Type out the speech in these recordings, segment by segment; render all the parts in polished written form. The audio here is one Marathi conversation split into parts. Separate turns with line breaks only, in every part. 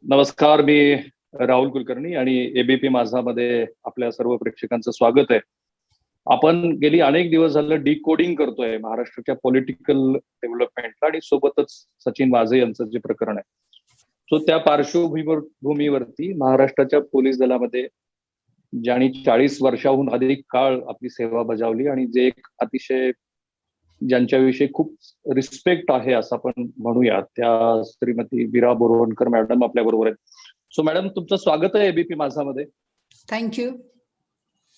नमस्कार, मी राहुल कुलकर्णी आणि एबीपी माझामध्ये आपल्या सर्व प्रेक्षकांचं स्वागत आहे. आपण गेली अनेक दिवस झालं डिकोडिंग करतोय महाराष्ट्राच्या पॉलिटिकल डेव्हलपमेंटला आणि सोबतच सचिन वाझे यांचं जे प्रकरण आहे. सो त्या पार्श्वभूमीवरती महाराष्ट्राच्या पोलीस दलामध्ये ज्यांनी 40 वर्षाहून अधिक काळ आपली सेवा बजावली आणि जे एक अतिशय ज्यांच्याविषयी खूप रिस्पेक्ट आहे असं आपण म्हणूया, त्या श्रीमती वीरा बोरवणकर मॅडम आपल्या बरोबर आहेत. सो मॅडम, तुमचं स्वागत आहे एबीपी माझामध्ये.
थँक्यू.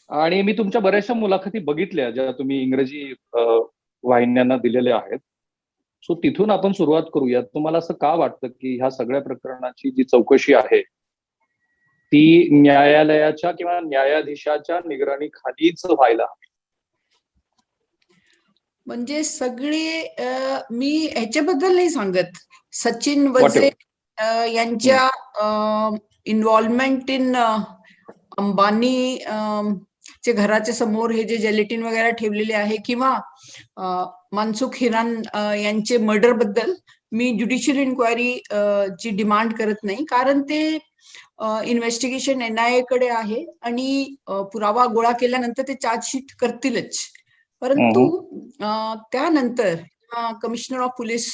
आणि मी तुमच्या बऱ्याचशा मुलाखती बघितल्या ज्या तुम्ही इंग्रजी वाहिन्यांना दिलेल्या आहेत. सो तिथून आपण सुरुवात करूया. तुम्हाला असं का वाटतं की ह्या सगळ्या प्रकरणाची जी चौकशी आहे ती न्यायालयाच्या किंवा न्यायाधीशाच्या निगराणीखालीच व्हायला हवी?
म्हणजे सगळे मी ह्याच्याबद्दल नाही सांगत. सचिन वाझे यांच्या इन्व्हॉल्वमेंट इन अंबानी चे घराच्या समोर हे जे जेलेटिन वगैरे ठेवलेले आहे किंवा मनसुख हिरान यांचे मर्डर बद्दल मी ज्युडिशियल इन्क्वायरी ची डिमांड करत नाही, कारण ते इन्व्हेस्टिगेशन NIA कडे आहे आणि पुरावा गोळा केल्यानंतर ते चार्जशीट करतीलच. परंतु त्यानंतर कमिशनर ऑफ पोलीस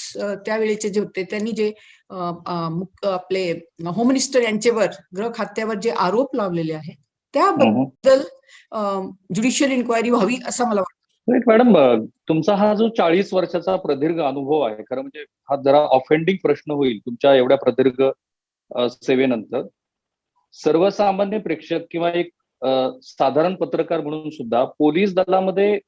त्यावेळेचे जे होते त्यांनी जे आपले होम मिनिस्टर यांच्यावर गृह खात्यावर जे आरोप लावलेले आहेत त्याबद्दल ज्युडिशियल इन्क्वायरी व्हावी असं मला वाटतं.
मॅडम, तुमचा हा जो 40 वर्षाचा प्रदीर्घ अनुभव आहे, खरं म्हणजे हा जरा ऑफेंडिंग प्रश्न होईल तुमच्या एवढ्या प्रदीर्घ सेवेनंतर. सर्वसामान्य प्रेक्षक किंवा एक साधारण पत्रकार म्हणून सुद्धा पोलीस दलामध्ये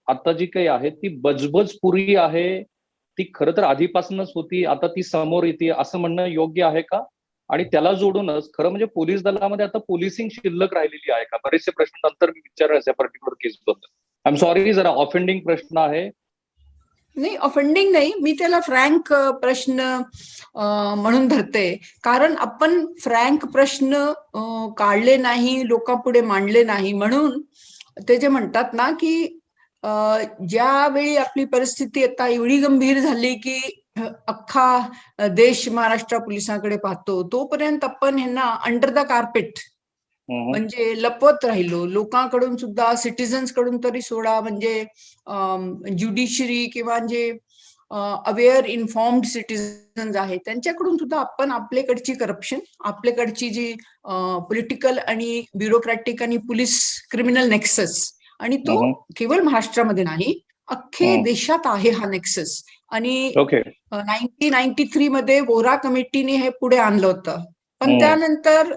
आता जी काही आहे ती बजबजपुरी आहे, ती खरं तर आधीपासूनच होती, आता ती समोर येते असं म्हणणं योग्य आहे का? आणि त्याला जोडूनच खरं म्हणजे पोलीस दलामध्ये आता पोलिसिंग शिल्लक राहिलेली आहे का? बरेचसे प्रश्न नंतर मी विचारेन या पर्टिक्युलर केस बद्दल. आय एम सॉरी, जरा ऑफेंडिंग प्रश्न आहे.
नाही, ऑफेंडिंग नाही, मी त्याला फ्रँक प्रश्न म्हणून धरते, कारण आपण फ्रँक प्रश्न काढले नाही, लोकांपुढे मांडले नाही, म्हणून ते जे म्हणतात ना की ज्यावेळी आपली परिस्थिती आता एवढी गंभीर झाली की अख्खा देश महाराष्ट्र पोलिसांकडे पाहतो, तोपर्यंत आपण ह्यांना अंडर द कार्पेट म्हणजे लपवत राहिलो. लोकांकडून सुद्धा, सिटीजन्स कडून तरी सोडा, म्हणजे ज्युडिशरी किंवा जे अवेअर इन्फॉर्म्ड सिटीजन्स आहेत त्यांच्याकडून सुद्धा आपण आपल्याकडची करप्शन, आपल्याकडची जी पॉलिटिकल आणि ब्युरोक्रॅटिक आणि पोलीस क्रिमिनल नेक्सस, आणि तो केवळ महाराष्ट्रामध्ये नाही अख्खे देशात आहे हा नेक्सस. आणि 1993 मध्ये वोरा कमिटीने हे पुढे आणलं होतं, पण त्यानंतर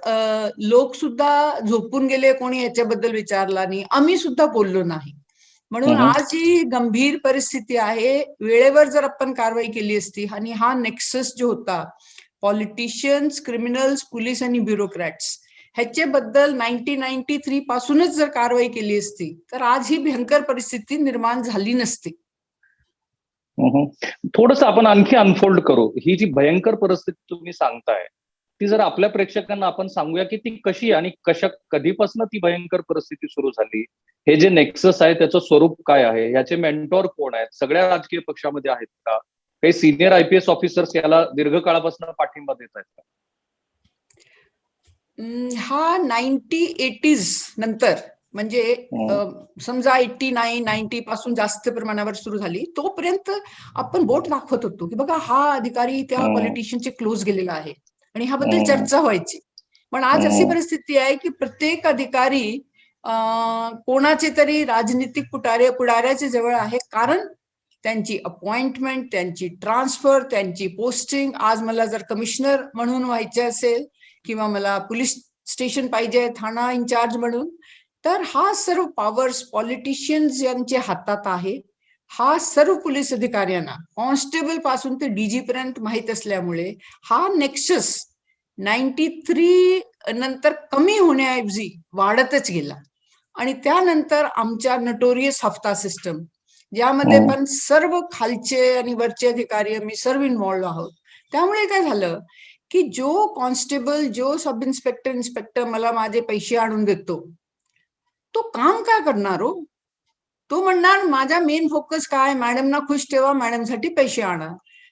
लोक सुद्धा झोपून गेले, कोणी ह्याच्याबद्दल विचारला नाही, आम्ही सुद्धा बोललो नाही. म्हणून आज ही गंभीर परिस्थिती आहे, वेळेवर जर आपण कारवाई केली असती आणि हा नेक्सस जो होता पॉलिटिशियन्स, क्रिमिनल्स, पोलीस आणि ब्युरोक्रॅट्स ह्याच्याबद्दल 1993 पासूनच जर कारवाई केली असती तर आज ही भयंकर परिस्थिती निर्माण झाली नसती.
थोडस आपण आणखी अनफोल्ड करू. ही जी भयंकर परिस्थिती तुम्ही सांगताय ती जर आपल्या प्रेक्षकांना आपण सांगूया की ती कशी आणि कधीपासून ती भयंकर परिस्थिती सुरू झाली, हे जे नेक्सस आहे त्याचं स्वरूप काय आहे, याचे मेंटॉर कोण आहेत, सगळ्या राजकीय पक्षामध्ये आहेत का, काही सिनियर IPS ऑफिसर्स याला दीर्घकाळापासून पाठिंबा देत आहेत का?
हा 1980s नंतर, म्हणजे समजा 89, 90 पासून जास्त प्रमाणावर सुरू झाली, तोपर्यंत आपण बोट दाखवत होतो की बघा हा अधिकारी त्या पॉलिटिशियनचे क्लोज गेलेला आहे आणि ह्याबद्दल चर्चा व्हायची. पण आज अशी परिस्थिती आहे की प्रत्येक अधिकारी कोणाचे तरी राजनीतिक पुढाऱ्याच्या जवळ आहे, कारण त्यांची अपॉइंटमेंट, त्यांची ट्रान्सफर, त्यांची पोस्टिंग, आज मला जर कमिशनर म्हणून व्हायचे असेल किंवा मला पोलीस स्टेशन पाहिजे थाना इन्चार्ज म्हणून, तर हा सर्व पॉवर्स पॉलिटिशियन्स यांच्या हातात आहे. हा सर्व पोलीस अधिकाऱ्यांना कॉन्स्टेबल पासून ते DG पर्यंत माहित असल्यामुळे हा नेक्सस 93 नंतर कमी होण्याऐवजी वाढतच गेला. आणि त्यानंतर आमच्या नोटोरियस हफ्ता सिस्टम, ज्यामध्ये पण सर्व खालचे आणि वरचे अधिकारी आम्ही सर्व इन्व्हॉल्व आहोत, त्यामुळे काय झालं की जो कॉन्स्टेबल, जो सब इन्स्पेक्टर, इन्स्पेक्टर मला माझे पैसे आणून देतो, तो काम काय करणार हो? तो म्हणणार माझा मेन फोकस काय, मॅडमना खुश ठेवा, मॅडमसाठी पैसे आणा.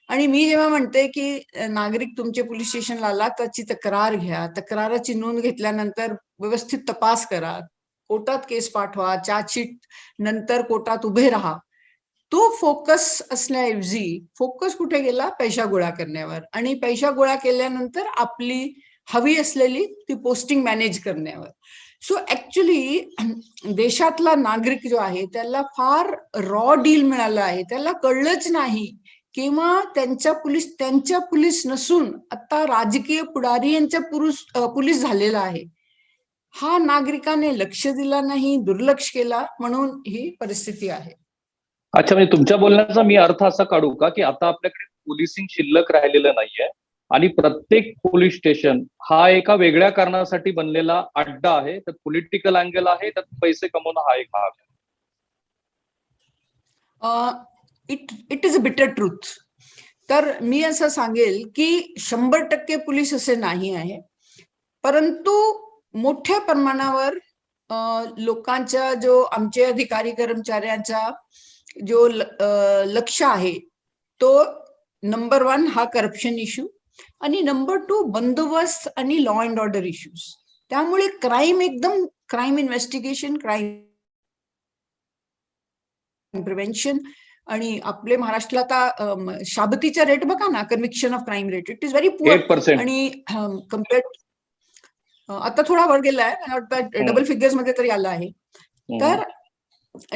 आणि मी जेव्हा म्हणते की नागरिक तुमचे पोलीस स्टेशनला आला त्याची तक्रार घ्या, तक्राराची नोंद घेतल्यानंतर व्यवस्थित तपास करा, कोर्टात केस पाठवा, चार्जशीट नंतर कोर्टात उभे राहा, तो फोकस असण्याऐवजी फोकस कुठे गेला? पैसा गोळा करण्यावर, आणि पैसा गोळा केल्यानंतर आपली हवी असलेली ती पोस्टिंग मॅनेज करण्यावर. सो ऍक्च्युली देशातला नागरिक जो आहे त्याला फार रॉ डील मिळालं आहे, त्याला कळलंच नाही किंवा त्यांच्या पोलीस नसून आता राजकीय पुढारी यांच्या पोलीस झालेला आहे. हा नागरिकाने लक्ष दिला नाही, दुर्लक्ष केला, म्हणून ही परिस्थिती आहे.
अच्छा, म्हणजे तुमच्या बोलण्याचा मी अर्थ असा काढू का की आता आपल्याकडे पोलिसिंग शिल्लक राहिलेलं नाहीये आणि प्रत्येक पोलीस स्टेशन हा एका वेगळ्या कारणासाठी बनलेला अड्डा आहे, त्यात पॉलिटिकल अँगल आहे, त्यात पैसे कमवणं हा एक भाग आहे.
It is a bitter truth. तर मी असं सांगेल की 100% पोलीस असे नाही आहे, परंतु मोठ्या प्रमाणावर लोकांच्या जो आमचे अधिकारी कर्मचाऱ्यांचा जो लक्ष आहे तो नंबर 1 हा करप्शन इश्यू आणि नंबर 2 बंदोबस्त आणि लॉ अँड ऑर्डर इश्यूज. त्यामुळे क्राईम इन्व्हेस्टिगेशन, क्राईम प्रिव्हेन्शन आणि आपले महाराष्ट्रात आता शाबतीचा रेट बघा ना, conviction of crime rate, it is very poor.
8%.
आणि कम्पेअर्ड आता थोडा वर गेलाय, डबल फिगर्स मध्ये तरी आला आहे. तर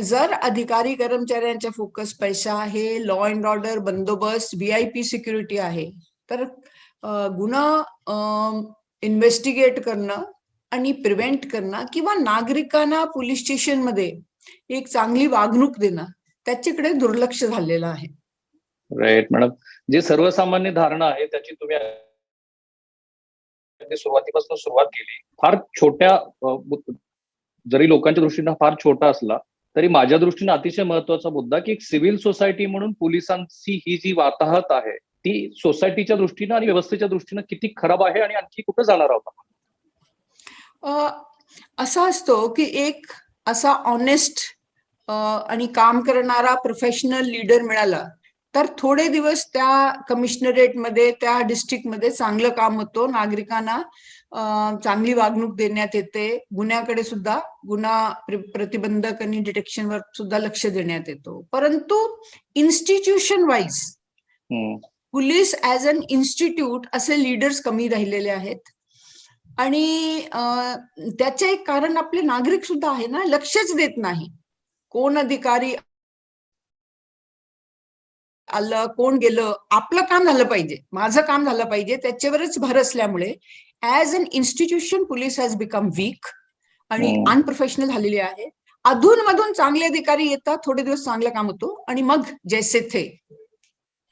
जर अधिकारी कर्मचाऱ्यांचा फोकस पैसा आहे, लॉ अँड ऑर्डर, बंदोबस्त, VIP सिक्युरिटी आहे, तर गुन्हा इन्व्हेस्टिगेट करणं आणि प्रिव्हेंट करणं किंवा नागरिकांना पोलीस स्टेशन मध्ये एक चांगली वागणूक देणं त्याच्याकडे दुर्लक्ष झालेलं आहे.
Right madam. जे सर्वसामान्य धारणा आहे त्याची तुम्ही सुरुवातीपासून सुरुवात केली. फार छोट्या, जरी लोकांच्या दृष्टीने फार छोटा असला तरी माझ्या दृष्टीने अतिशय महत्वाचा मुद्दा की एक सिव्हिल सोसायटी म्हणून पोलिसांची ही जी वाताहत आहे ती सोसायटीच्या दृष्टीने आणि व्यवस्थेच्या दृष्टीने किती खराब आहे आणि आणखी कुठे जाणार आहोत.
असा असतो की एक असा ऑनेस्ट आणि काम करणारा प्रोफेशनल लीडर मिळाला तर थोडे दिवस त्या कमिशनरेटमध्ये, त्या डिस्ट्रिक्टमध्ये चांगलं काम होतं, नागरिकांना चांगली वागणूक देण्यात येते, गुन्ह्याकडे सुद्धा, गुन्हा प्रतिबंधक आणि डिटेक्शनवर सुद्धा लक्ष देण्यात येतो. परंतु institution wise police as an institute असे लीडर्स कमी राहिलेले आहेत. आणि त्याचे एक कारण आपले नागरिक सुद्धा आहे ना, लक्षच देत नाही. कोण अधिकारी आलं, कोण गेलं, आपलं काम झालं पाहिजे, माझं काम झालं पाहिजे, त्याच्यावरच भर असल्यामुळे as an institution police has become weak and unprofessional झालेली आहे. अधूनमधून चांगले अधिकारी येतात, थोडे दिवस चांगलं काम होतं आणि मग जैसे थे.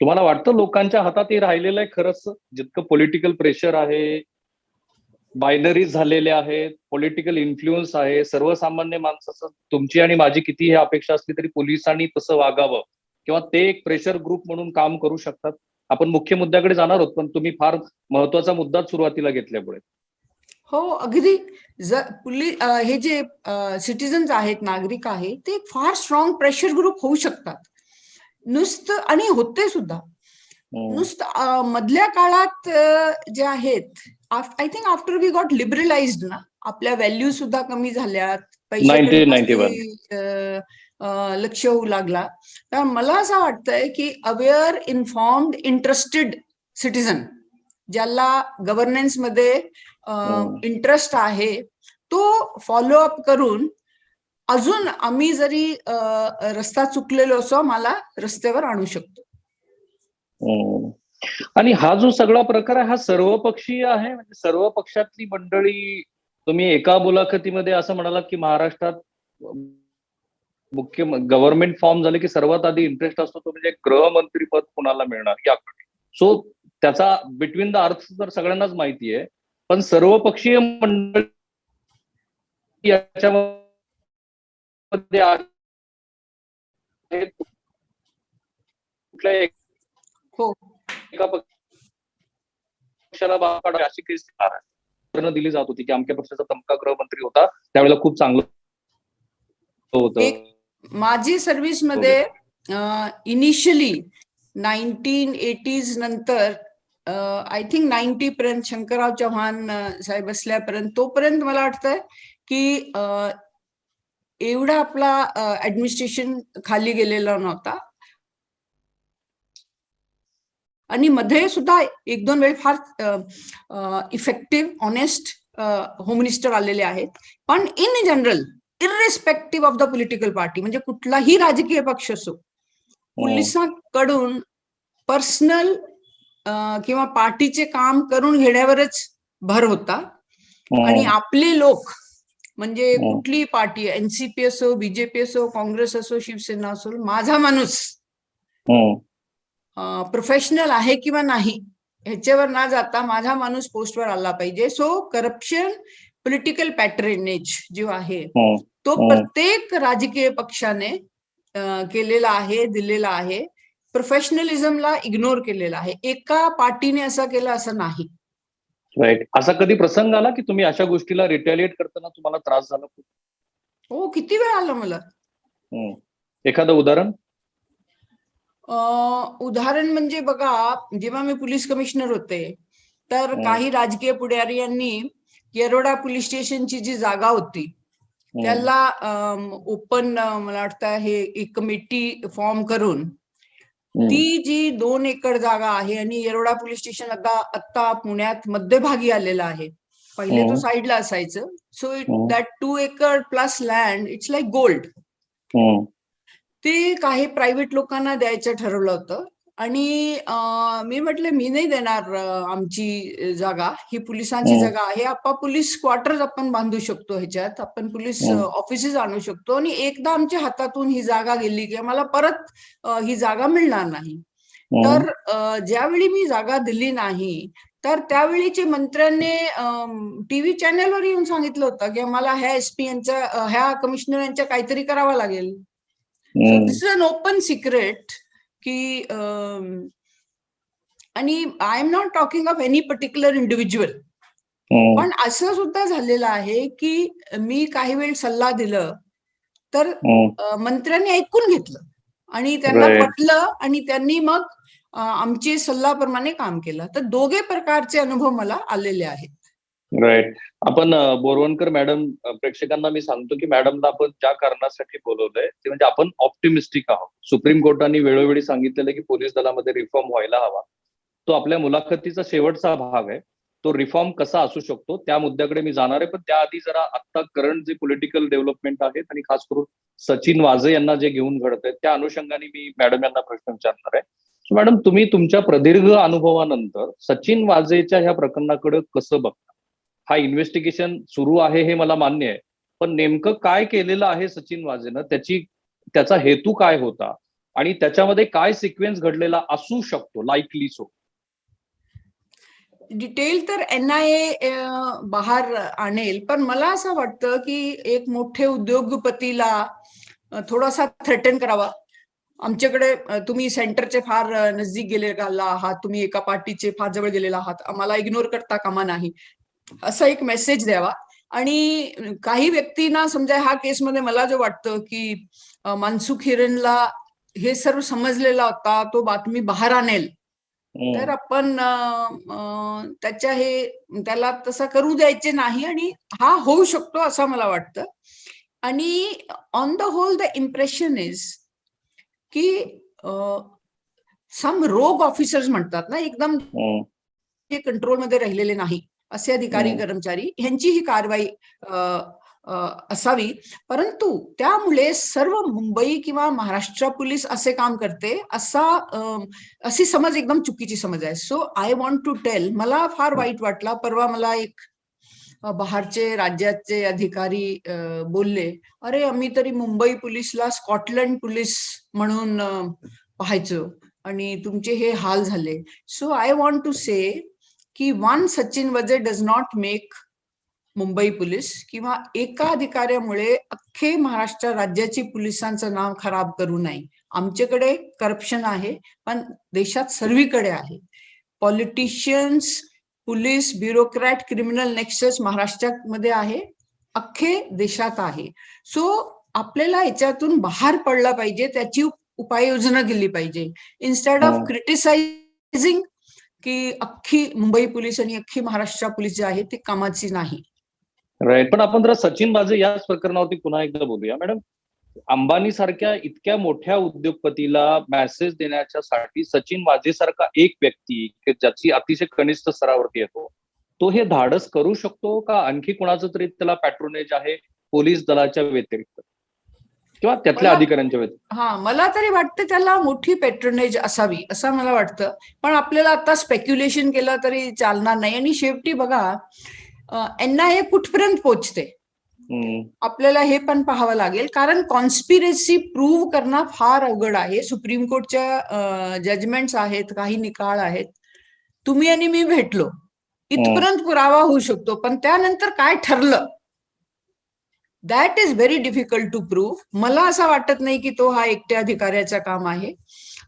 तुम्हाला वाटतं लोकांच्या हातात हे राहिलेलं आहे खरंच? जितकं पॉलिटिकल प्रेशर आहे, बायनरीज झालेले आहेत, पॉलिटिकल इन्फ्लुएन्स आहे, सर्वसामान्य माणसाचं तुमची आणि माझी कितीही अपेक्षा असली तरी पोलिसांनी तसं वागावं किंवा ते एक प्रेशर ग्रुप म्हणून काम करू शकतात. आपण मुख्य मुद्द्याकडे जाणार आहोत पण तुम्ही फार महत्वाचा मुद्दा सुरुवातीला घेतल्यामुळे.
हो, अगदी. हे जे सिटिझन्स आहेत, नागरिक आहेत, ते फार स्ट्रॉंग प्रेशर ग्रुप होऊ शकतात नुसतं, आणि होते सुद्धा. नुसतं मधल्या काळात जे आहेत, I think after we got liberalized ना, आपल्या व्हॅल्यू सुद्धा कमी झाल्यात, पैशाकडे लक्ष होऊ लागला. तर मला असं वाटतंय की अवेअर, इन्फॉर्म्ड, इंटरेस्टेड सिटिझन, ज्याला गव्हर्नन्स मध्ये इंटरेस्ट आहे, तो फॉलोअप करून अजून आम्ही जरी रस्ता चुकलेलो असो, मला रस्त्यावर आणू शकतो.
आणि हा जो सगळा प्रकार आहे हा सर्वपक्षीय आहे, म्हणजे सर्व पक्षातली मंडळी. तुम्ही एका मुलाखतीमध्ये असं म्हणालात की महाराष्ट्रात मुख्य गव्हर्नमेंट फॉर्म झाले की सर्वात आधी इंटरेस्ट असतो तो म्हणजे गृहमंत्री पद कुणाला मिळणार याकडे. सो त्याचा बिटवीन द अर्थ तर सगळ्यांनाच माहिती आहे, पण सर्वपक्षीय मंडळी याच्यामध्ये कुठल्या एका पक्षाला अशी केस दिली जात होती की आमच्या पक्षाचा तमका गृहमंत्री होता, त्यावेळेला खूप चांगलं होतं.
माझी सर्व्हिस मध्ये इनिशियली 1980s नंतर आय थिंक 90 पर्यंत शंकरराव चव्हाण साहेब असल्यापर्यंत, तोपर्यंत मला वाटतंय की एवढा आपला ऍडमिनिस्ट्रेशन खाली गेलेला नव्हता. आणि मध्ये सुद्धा एक दोन वेळ फार इफेक्टिव्ह ऑनेस्ट होम मिनिस्टर आलेले आहेत. पण in general, irrespective of the political party, म्हणजे कुठलाही राजकीय पक्ष असो, पोलिसांकडून पर्सनल किंवा पार्टीचे काम करून घेण्यावरच भर होता. आणि आपले लोक म्हणजे कुठलीही पार्टी, एनसीपी असो, बीजेपी असो, काँग्रेस असो, शिवसेना असो, माझा माणूस प्रोफेशनल आहे किंवा नाही ह्याच्यावर ना जाता माझा माणूस पोस्टवर आला पाहिजे. सो करप्शन, पॉलिटिकल पॅट्रेनेज जो आहे तो प्रत्येक राजकीय पक्षाने केलेला आहे, दिलेला आहे. प्रोफेशनलिझमला इग्नोर केलेला आहे. एका पार्टीने असं केलं असं नाही.
राईट. असा कधी प्रसंग आला की तुम्ही अशा गोष्टीला रिटॅलिएट करताना तुम्हाला त्रास झाला?
हो, किती वेळ आला मला.
एखादं उदाहरण?
उदाहरण म्हणजे बघा, जेव्हा मी पोलीस कमिशनर होते तर काही राजकीय पुढाऱ्यांनी येरोडा पोलीस स्टेशनची जी जागा होती त्याला ओपन, मला वाटतं हे एक कमिटी फॉर्म करून ती जी 2 एकर जागा आहे, आणि येरोडा पोलीस स्टेशन आता पुण्यात मध्यभागी आलेला आहे. पहिले तो साईडला असायचं. So that 2 acre plus land, it's like gold. ते काही प्रायव्हेट लोकांना द्यायचं ठरवलं होतं. आणि मी म्हटलं मी नाही देणार आमची जागा, ही पोलिसांची जागा आहे. आपण पोलीस क्वार्टर्स आपण बांधू शकतो, ह्याच्यात आपण पोलीस ऑफिसेस आणू शकतो. आणि एकदा आमच्या हातातून ही जागा गेली की आम्हाला परत ही जागा मिळणार नाही. तर ज्यावेळी मी जागा दिली नाही तर त्यावेळीचे मंत्र्यांनी टीव्ही चॅनलवर येऊन सांगितलं होतं की आम्हाला ह्या एसपी यांच्या, ह्या कमिशनर यांच्या काहीतरी करावं लागेल. So this is an open secret की आणि I am not talking of any particular individual, पण असं सुद्धा झालेलं आहे की मी काही वेळ सल्ला दिलं तर मंत्र्यांनी ऐकून घेतलं आणि त्यांना पटलं आणि त्यांनी मग आमची सल्लाप्रमाणे काम केलं. तर दोघे प्रकारचे अनुभव मला आलेले आहेत.
राईट. आपण बोरवणकर मॅडम, प्रेक्षकांना मी सांगतो की मॅडमला आपण ज्या कारणासाठी बोलवलंय ते म्हणजे आपण ऑप्टिमिस्टिक आहोत. सुप्रीम कोर्टाने वेळोवेळी सांगितलेलं की पोलीस दलामध्ये रिफॉर्म व्हायला हवा. तो आपल्या मुलाखतीचा शेवटचा भाग आहे. तो रिफॉर्म कसा असू शकतो त्या मुद्द्याकडे मी जाणार आहे. पण त्याआधी जरा आता करंट जे पॉलिटिकल डेव्हलपमेंट आहेत आणि खास करून सचिन वाझे यांना जे घेऊन घडत आहेत त्या अनुषंगाने मी मॅडम यांना प्रश्न विचारणार आहे. मॅडम, तुम्ही तुमच्या प्रदीर्घ अनुभवानंतर सचिन वाझेच्या ह्या प्रकरणाकडे कसं बघता? हा इन्व्हेस्टिगेशन सुरू आहे हे मला मान्य आहे, पण नेमकं काय केलेलं आहे सचिन वाझेनं, त्याचा हेतू काय होता आणि त्याच्यामध्ये काय सिक्वेन्स घडलेला असू शकतो, लाईकली सो?
डिटेल तर NIA बाहेर आणेल, पण मला असं वाटतं की एक मोठे उद्योगपतीला थोडासा थ्रेटन करावा. आमच्याकडे तुम्ही सेंटरचे फार नजदीक गेलेला आहात, तुम्ही एका पार्टीचे फार जवळ गेलेला आहात, आम्हाला इग्नोर करता कामा नाही, असा एक मेसेज द्यावा. आणि काही व्यक्तींना समजा ह्या केसमध्ये मला जो वाटतं की मनसुख हिरेनला हे सर्व समजलेला होता, तो बातमी बाहेर आणेल, तर आपण त्याला तसं करू द्यायचे नाही. आणि हा होऊ शकतो असं मला वाटतं. आणि on the whole the impression is की सम रोग ऑफिसर्स म्हणतात ना, एकदम कंट्रोलमध्ये राहिलेले नाही असे अधिकारी कर्मचारी, ह्यांची ही कारवाई असावी. परंतु त्यामुळे सर्व मुंबई किंवा महाराष्ट्र पोलीस असे काम करते अशी समज एकदम चुकीची समज आहे. So I want to tell, मला फार वाईट वाटला. परवा मला एक बाहेरचे राज्याचे अधिकारी बोलले, अरे आम्ही तरी मुंबई पोलीसला स्कॉटलंड पोलीस म्हणून पाहायचो आणि तुमचे हे हाल झाले. So I want to say की one Sachin Waze does not make Mumbai police, किंवा एका अधिकाऱ्यामुळे अख्खे महाराष्ट्र राज्याची पोलिसांचं नाव खराब करू नये. आमच्याकडे करप्शन आहे, पण देशात सर्वीकडे आहे. Politicians, police, bureaucrat, criminal nexus महाराष्ट्रामध्ये आहे, अख्खे देशात आहे. सो आपल्याला याच्यातून बाहेर पडला पाहिजे, त्याची उपाययोजना केली पाहिजे इन्स्टेड ऑफ क्रिटिसाइझिंग की अख्खी मुंबई पोलीस आणि अख्खी महाराष्ट्र पोलीस जे आहे ते कामाची नाही.
राईट. पण आपण जरा सचिन वाझे याच प्रकरणावरती पुन्हा एकदा बोलूया मॅडम. अंबानी सारख्या इतक्या मोठ्या उद्योगपतीला मेसेज देण्याच्यासाठी सचिन वाझे सारखा एक व्यक्ती ज्याची अतिशय कनिष्ठ स्तरावरती येतो, तो हे धाडस करू शकतो का आणखी कुणाचं तरी त्याला पॅट्रोनेज आहे पोलीस दलाच्या व्यतिरिक्त किंवा त्यातल्या अधिकाऱ्यांच्या व्यतिरिक्त?
मला तरी वाटतं त्याला मोठी पॅट्रोनेज असावी असं मला वाटतं. पण आपल्याला आता स्पेक्युलेशन केलं तरी चालणार नाही. आणि शेवटी बघा NIA कुठपर्यंत पोहोचते आपल्याला हे पण पाहावं लागेल, कारण कॉन्स्पिरेसी प्रूव्ह करणं फार अवघड आहे. सुप्रीम कोर्टच्या जजमेंट्स आहेत, काही निकाल आहेत. तुम्ही आणि मी भेटलो इथपर्यंत पुरावा होऊ शकतो, पण त्यानंतर काय ठरलं that is very difficult to prove. मला असं वाटत नाही की तो हा एकट्या अधिकाऱ्याचं काम आहे.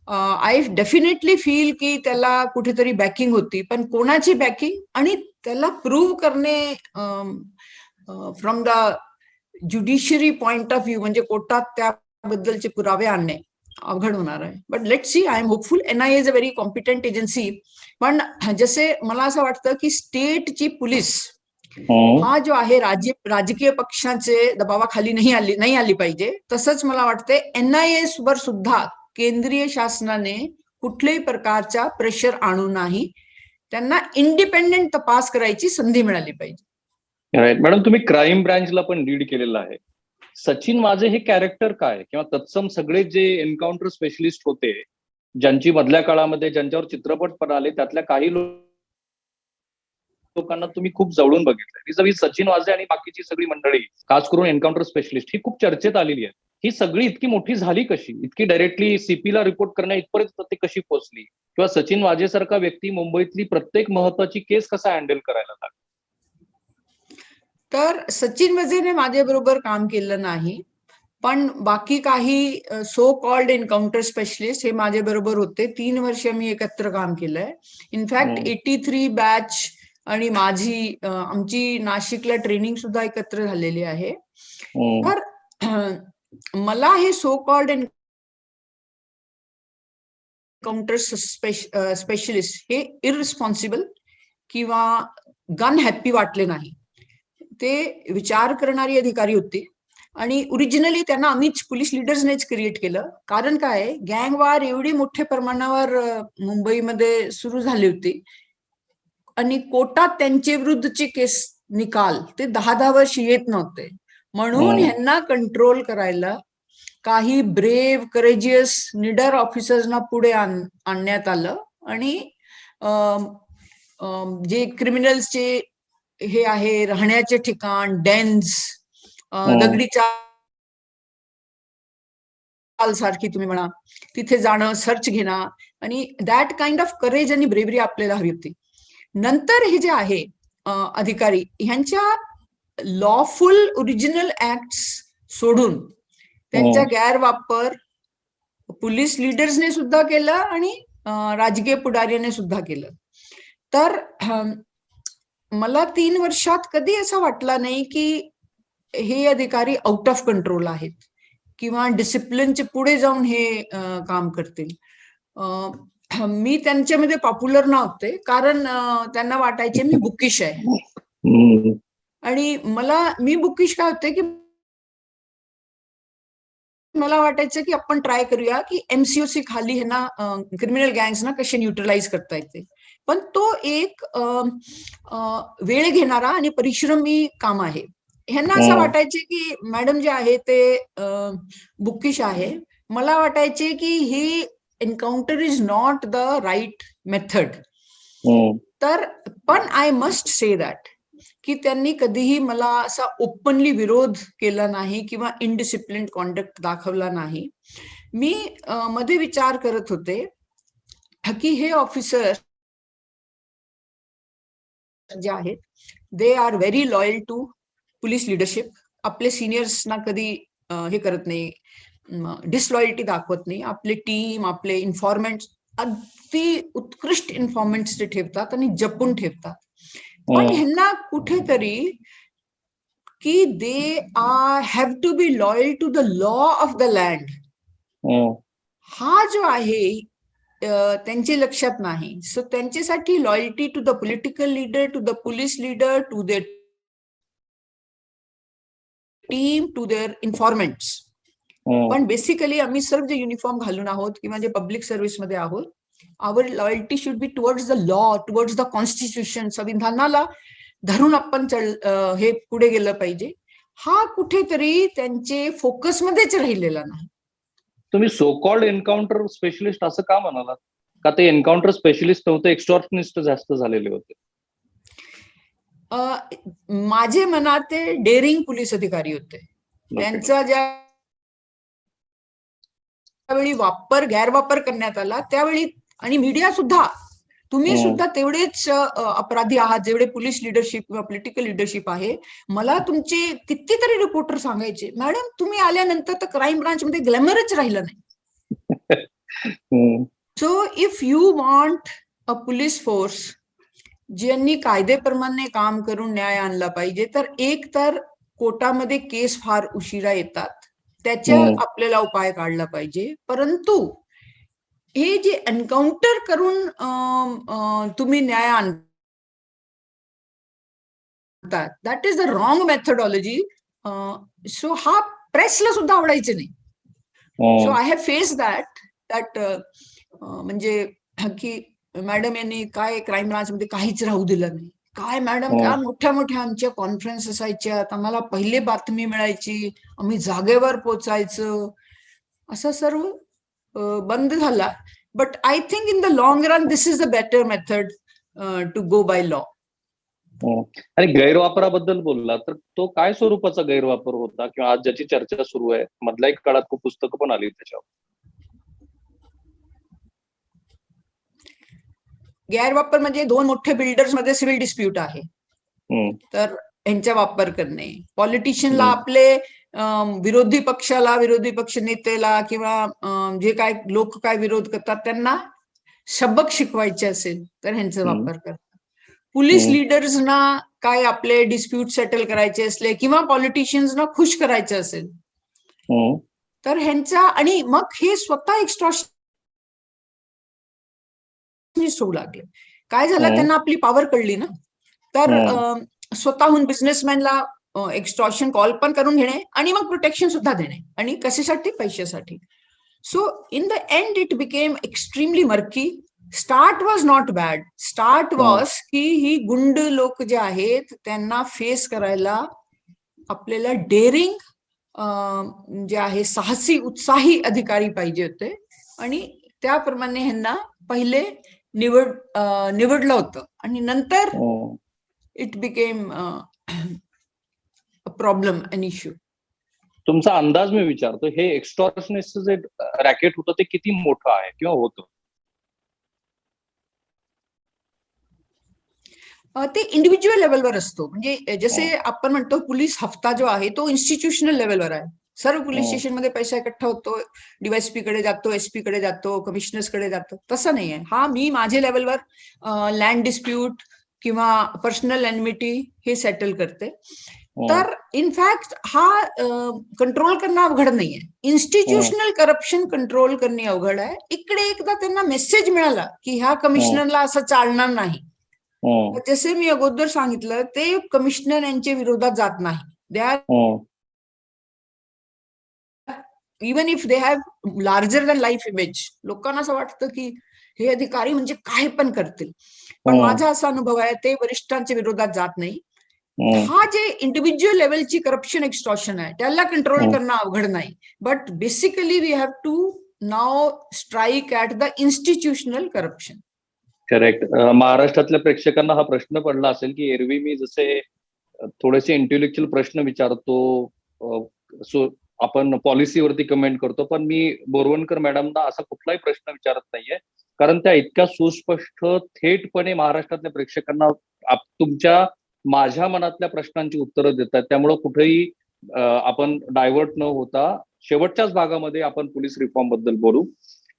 आय डेफिनेटली फील की त्याला कुठेतरी बॅकिंग होती, पण कोणाची बॅकिंग आणि त्याला प्रूव्ह करणे from the judiciary point of view म्हणजे कोर्टात त्याबद्दलचे पुरावे आणणे अवघड होणार आहे. But let see, I am hopeful. NIA is a very competent agency. पण जसे मला असं वाटतं की स्टेटची पोलीस हा जो आहे राजकीय पक्षाचे दबावाखाली नाही आली पाहिजे. तसंच मला वाटते NIA वर सुद्धा केंद्रीय शासनाने कुठल्याही प्रकारचा प्रेशर आणू नाही. त्यांना इंडिपेंडेंट तपास करायची संधी मिळाली पाहिजे.
राईट. मॅडम, तुम्ही क्राईम ब्रांचला पण लीड केलेलं आहे. सचिन वाझे हे कॅरेक्टर काय किंवा तत्सम सगळे जे एन्काउंटर स्पेशलिस्ट होते, ज्यांची मधल्या काळामध्ये ज्यांच्यावर चित्रपट पण आले, त्यातल्या काही लोकांना तुम्ही खूप जवळून बघितलं. सचिन वाझे आणि बाकीची सगळी मंडळी, खास करून एन्काउंटर स्पेशलिस्ट, ही खूप चर्चेत आलेली आहे. ही सगळी इतकी मोठी झाली कशी? इतकी डायरेक्टली सीपीला रिपोर्ट करण्या इथपर्यंत ते कशी पोहोचली? किंवा सचिन वाझे सारखा व्यक्ती मुंबईतली प्रत्येक महत्वाची केस कसा हँडल करायला लागला?
तर सचिन वाझेने माझ्याबरोबर काम केलं नाही, पण बाकी काही सो कॉल्ड एन्काउंटर स्पेशलिस्ट हे माझ्याबरोबर होते. 3 वर्ष मी एकत्र काम केलंय. इनफॅक्ट 83 बॅच आणि आमची नाशिकला ट्रेनिंग सुद्धा एकत्र झालेली आहे. तर मला हे सो कॉल्ड एन्काउंटर स्पेशलिस्ट हे इररिस्पॉन्सिबल किंवा गन हॅप्पी वाटले नाही. ते विचार करणारी अधिकारी होती आणि ओरिजिनली त्यांना आम्हीच पोलीस लिडर्सनेच क्रिएट केलं. कारण काय, गँग वॉर एवढी मोठ्या प्रमाणावर मुंबईमध्ये सुरू झाली होती आणि कोर्टात त्यांच्या विरुद्धचे केस निकाल ते 10-10 वर्ष येत नव्हते. म्हणून ह्यांना कंट्रोल करायला काही ब्रेव्ह करेजियस निडर ऑफिसर्सना पुढे आणण्यात आलं आणि जे क्रिमिनल्सचे हे आहे राहण्याचे ठिकाण, डेन्स, दगडी चाल सारखी तुम्ही म्हणा, तिथे जाणं, सर्च घेणं आणि दॅट काइंड ऑफ करेज आणि ब्रेव्हरी आपल्याला हवी होती. नंतर हे जे आहे अधिकारी ह्यांच्या लॉफुल ओरिजिनल ऍक्ट सोडून त्यांचा गैरवापर पोलीस लिडर्सने सुद्धा केलं आणि राजकीय पुढाऱ्याने सुद्धा केलं. तर मला 3 वर्षात कधी असं वाटलं नाही की हे अधिकारी आउट ऑफ कंट्रोल आहेत किंवा डिसिप्लिनचे पुढे जाऊन हे काम करतील. मी त्यांच्यामध्ये पॉप्युलर नव्हते कारण त्यांना वाटायचे मी बुकिश आहे. आणि मी बुकिश काय होते की मला वाटायचं की आपण ट्राय करूया की MCOC खाली हे ना क्रिमिनल गँग्स ना कसे न्यूट्रलाइज करता येते. पण तो एक वेळ घेणारा आणि परिश्रमी काम आहे. ह्यांना असं वाटायचे की मॅडम जे आहे ते बुकिश आहे. मला वाटायचे की ही encounter is not the right method. तर पण आय मस्ट से दॅट की त्यांनी कधीही मला असा ओपनली विरोध केला नाही किंवा इनडिसिप्लिन कॉन्डक्ट दाखवला नाही. मी मध्ये विचार करत होते की हे ऑफिसर जे आहेत they are very loyal to police leadership. आपले सिनियर्सना कधी हे करत नाही, डिसलॉयल्टी दाखवत नाही. आपले टीम, आपले इन्फॉर्मेंट्स अगदी उत्कृष्ट इन्फॉर्मेंट्स ते ठेवतात आणि जपून ठेवतात. पण ह्यांना कुठेतरी की they have to be loyal to the law of the land. हा जो आहे त्यांच्या लक्षात नाही. सो त्यांच्यासाठी loyalty to the political leader, to the police leader, to their team, to their informants. पण बेसिकली आम्ही सर्व जे युनिफॉर्म घालून आहोत किंवा जे पब्लिक सर्व्हिसमध्ये आहोत, our loyalty should be towards the law, towards the constitution. संविधानाला धरून आपण हे पुढे गेलं पाहिजे. हा कुठेतरी त्यांचे फोकसमध्येच राहिलेला नाही.
तुम्ही सो कॉल्ड एन्काउंटर स्पेशलिस्ट असं का म्हणालात? का ते एन्काउंटर स्पेशलिस्ट नव्हते, एक्स्टॉर्शनिस्ट जास्त झालेले होते?
माझे मनात ते डेअरिंग पोलीस अधिकारी होते. त्यांचा ज्यावेळी गैरवापर करण्यात आला त्यावेळी, आणि मीडिया सुद्धा, तुम्ही सुद्धा तेवढेच अपराधी आहात जेवढे पोलीस लिडरशिप किंवा पॉलिटिकल लिडरशिप आहे. मला तुमचे कितीतरी रिपोर्टर सांगायचे, मॅडम तुम्ही आल्यानंतर तर क्राईम ब्रांच मध्ये ग्लॅमरच राहिलं नाही. So if you want a police force ज्यांनी कायदेप्रमाणे काम करून न्याय आणला पाहिजे, तर एक तर कोर्टामध्ये केस फार उशिरा येतात, त्याच्या आपल्याला उपाय काढला पाहिजे. परंतु हे जे एन्काउंटर करून तुम्ही न्याय आणतात, that is the wrong methodology. So हा प्रेसला सुद्धा आवडायचे नाही. So I have face that म्हणजे की मॅडम यांनी काय क्राईम ब्रांच मध्ये काहीच राहू दिलं नाही. काय मॅडम, काय मोठ्या मोठ्या आमच्या कॉन्फरन्स असायच्या, आम्हाला पहिले बातमी मिळायची, आम्ही जागेवर पोचायचं, असं सर्व बंद झाला. But I think in the long run this is the better method to go by law.
आणि गैरवापराबद्दल बोलला तर तो काय स्वरूपाचा गैरवापर होता, किंवा आज ज्याची चर्चा सुरू आहे, मधल्या एक काळात खूप पुस्तकं पण आली त्याच्यावर?
गैरवापर म्हणजे दोन मोठे बिल्डर्स मध्ये सिव्हिल डिस्प्यूट आहे, तर यांचा वापर करणे. पॉलिटिशियनला आपले विरोधी पक्षाला, विरोधी पक्ष नेत्याला किंवा जे काय लोक काय विरोध करतात त्यांना सबक शिकवायचे असेल तर ह्यांचा वापर करतात. पोलीस लिडर्सना काय आपले डिस्प्यूट सेटल करायचे असले किंवा पॉलिटिशियन्सना खुश करायचे असेल तर ह्यांचा, आणि मग हे स्वतः एक्स्ट्रॉशन होऊ लागले. काय झालं, त्यांना आपली पॉवर कळली ना, तर स्वतःहून बिझनेसमॅनला एक्स्टॉर्शन कॉल पण करून घेणे आणि मग प्रोटेक्शन सुद्धा देणे, आणि कशासाठी, पैशासाठी. So in the end it became extremely murky. Start was not bad. Start was की ही गुंड लोक जे आहेत त्यांना फेस करायला आपल्याला डेअरिंग जे आहे, साहसी उत्साही अधिकारी पाहिजे होते, आणि त्याप्रमाणे ह्यांना पहिले निवडलं होतं, आणि नंतर it became problem, an issue.
तुमचा अंदाज मी विचारतो, हे एक्स्टॉर्शनिस्ट जे रॅकेट होतं ते किती मोठं आहे किंवा होतं?
ते इंडिव्हिज्युअल लेवलवर असतो. म्हणजे जसे आपण म्हणतो पोलीस हफ्ता जो आहे तो इन्स्टिट्यूशनल लेवलवर आहे. सर्व पोलीस स्टेशनमध्ये पैसा इकठ्ठा होतो, डीवायएसपी कडे जातो, एसपी कडे जातो, कमिशनर्स कडे जातो. तसं नाहीये. हा मी माझ्या लेवलवर लँड डिस्प्यूट किंवा पर्सनल एनमिटी हे सेटल करते. तर इनफॅक्ट हा कंट्रोल करणं अवघड नाहीये. इन्स्टिट्यूशनल करप्शन कंट्रोल करणे अवघड आहे. इकडे एकदा त्यांना मेसेज मिळाला की ह्या कमिशनरला असं चालणार नाही, जसे मी अगोदर सांगितलं, ते कमिशनर यांच्या विरोधात जात नाही. They are, even if they have larger than life image. लोकांना असं वाटतं की हे अधिकारी म्हणजे काय पण करतील, पण माझा असा अनुभव आहे ते वरिष्ठांच्या विरोधात जात नाही. हा जे इंडिव्हिज्युअल लेवलची करप्शन एक्स्टॉर्शन आहे त्याला कंट्रोल करणं अवघड नाही. But basically we have to now strike at the institutional corruption.
Correct. महाराष्ट्रातल्या प्रेक्षकांना हा प्रश्न पडला असेल की एरवी मी जसे थोडेसे इंटेलेक्च्युअल प्रश्न विचारतो, आपण पॉलिसीवरती कमेंट करतो, पण मी बोरवणकर मॅडमना असा कुठलाही प्रश्न विचारत नाहीये, कारण त्या इतक्या सुस्पष्ट थेटपणे महाराष्ट्रातल्या प्रेक्षकांना तुमच्या माझ्या मनातल्या प्रश्नांची उत्तरं देतात. त्यामुळं कुठेही आपण डायव्हर्ट न होता शेवटच्याच भागामध्ये आपण पोलीस रिफॉर्म बद्दल बोलू.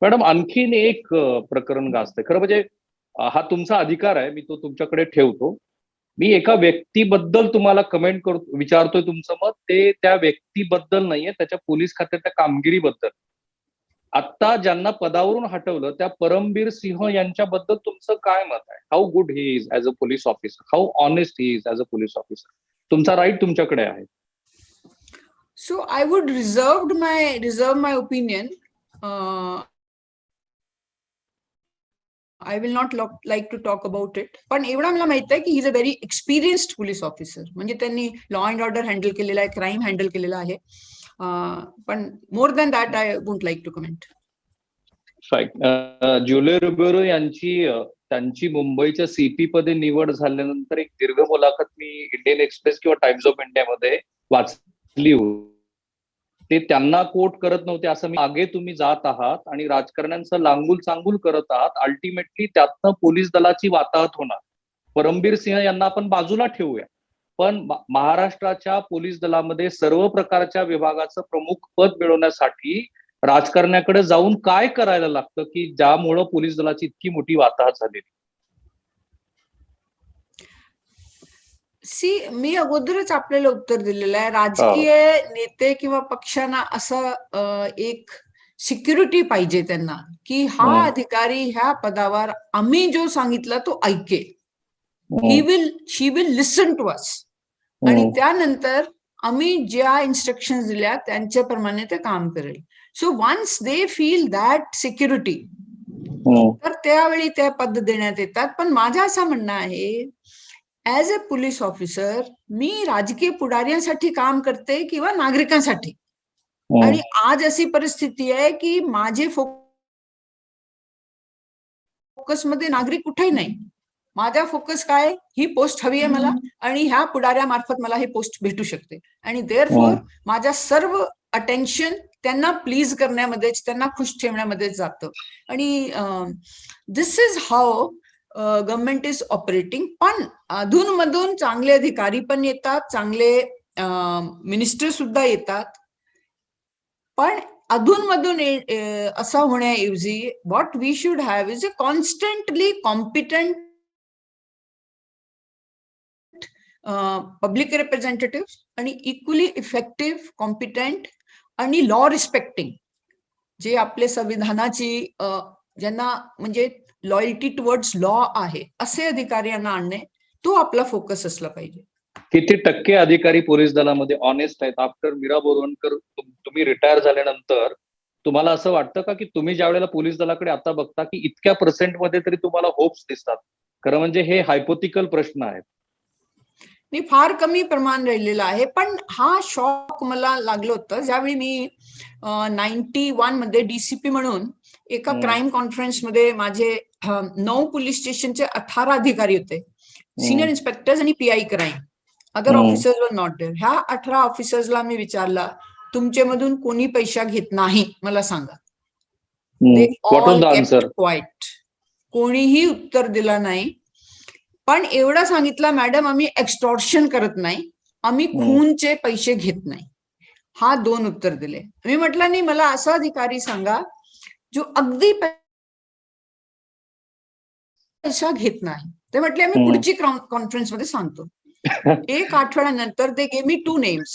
मॅडम, आणखीन एक प्रकरण गाजतंय. खरं म्हणजे हा तुमचा अधिकार आहे, मी तो तुमच्याकडे ठेवतो. मी एका व्यक्तीबद्दल तुम्हाला कमेंट करतो, विचारतोय तुमचं मत, ते त्या व्यक्तीबद्दल नाहीये, त्याच्या पोलीस खात्याच्या कामगिरीबद्दल. आता ज्यांना पदावरून हटवलं त्या परमबीर सिंह यांच्याबद्दल तुमचं काय मत आहे? How good he is as a police officer, how honest he is as a police officer? तुमचा राईट तुमच्याकडे आहे.
So I would reserve my opinion. I will not like to talk about it. पण एवढा मला माहित आहे की he is a very experienced police officer. म्हणजे त्यांनी लॉ अँड ऑर्डर हँडल केलेला आहे, क्राईम हँडल केलेला आहे. पण more than that I won't like to comment.
Julio Ribeiro यांची त्यांची मुंबईच्या सीपी पदे निवड झाल्यानंतर एक दीर्घ मुलाखत मी इंडियन एक्सप्रेस किंवा टाइम्स ऑफ इंडियामध्ये वाचली होती. ते त्यांना कोट करत नव्हते असं मी, मागे तुम्ही जात आहात आणि राजकारण्यांचं लांगुल चांगुल करत आहात, अल्टिमेटली त्यातनं पोलीस दलाची वाताहत होणार. परमबीर सिंह यांना आपण बाजूला ठेवूया, पण महाराष्ट्राच्या पोलीस दलामध्ये सर्व प्रकारच्या विभागाचं प्रमुख पद मिळवण्यासाठी राजकारण्याकडे जाऊन काय करायला लागतं की ज्यामुळं पोलीस दलाची इतकी मोठी वाताहत झालेली?
मी अगोदरच आपल्याला उत्तर दिलेलं आहे. राजकीय नेते किंवा पक्षांना असं एक सिक्युरिटी पाहिजे त्यांना की हा अधिकारी ह्या पदावर आम्ही जो सांगितलं तो ऐकेल, शी विल लिसन टू अस, आणि त्यानंतर आम्ही ज्या इन्स्ट्रक्शन दिल्या त्यांच्याप्रमाणे ते काम करेल. So once they feel that security, तर त्यावेळी त्या पद देण्यात येतात. पण माझं असं म्हणणं आहे, ऍज अ पोलीस ऑफिसर मी राजकीय पुढाऱ्यांसाठी काम करते किंवा नागरिकांसाठी. आणि आज अशी परिस्थिती आहे की माझे फोकसमध्ये नागरिक कुठेही नाही. माझा फोकस काय, ही पोस्ट हवी आहे मला आणि ह्या पुढाऱ्यामार्फत मला ही पोस्ट भेटू शकते. आणि देअरफॉर माझा सर्व अटेन्शन त्यांना प्लीज करण्यामध्येच, त्यांना खुश ठेवण्यामध्येच जातं. आणि this is how government is operating. पण अधूनमधून चांगले अधिकारी पण येतात, चांगले मिनिस्टर सुद्धा येतात. पण अधूनमधून असं होण्याऐवजी what we should have is a constantly competent public representative आणि इक्वली इफेक्टिव्ह, कॉम्पिटंट आणि लॉ रिस्पेक्टिंग, जे आपले संविधानाची ज्यांना म्हणजे लॉयल्टी टुवर्ड्स लॉ आहे, असे अधिकाऱ्यांना आणणे, तो आपला फोकस असला पाहिजे.
किती टक्के अधिकारी पोलीस दलामध्ये ऑनेस्ट आहेत? आफ्टर मीरा बोरवणकर तुम्ही रिटायर झाल्यानंतर तुम्हाला असं वाटतं का की तुम्ही ज्या वेळेला पोलीस दलाकडे आता बघता की इतक्या पर्सेंटमध्ये तरी तुम्हाला होप्स दिसतात? खरं म्हणजे हे हायपोथिकल प्रश्न आहेत.
मी फार कमी प्रमाण राहिलेलं आहे. पण हा शॉक मला लागलं होतं ज्यावेळी मी 91 मध्ये डीसीपी म्हणून एका क्राईम कॉन्फरन्समध्ये माझे 9 पोलीस स्टेशनचे 18 अधिकारी होते, सिनियर इन्स्पेक्टर्स आणि PI crime. Other officers were not there. ह्या 18 ऑफिसर्सला मी विचारला, तुमच्यामधून कोणी पैसा घेत नाही मला सांगा. They all kept quite. कोणीही उत्तर दिला नाही. पण एवढं सांगितलं, मॅडम आम्ही एक्स्टॉर्शन करत नाही, आम्ही खूनचे पैसे घेत नाही. हा 2 उत्तर दिले. मी म्हटलं नाही, मला असा अधिकारी सांगा जो अगदी पैसा घेत नाही. ते म्हटले आम्ही पुढची कॉन्फरन्समध्ये सांगतो. एक आठवड्यानंतर they gave me 2 names.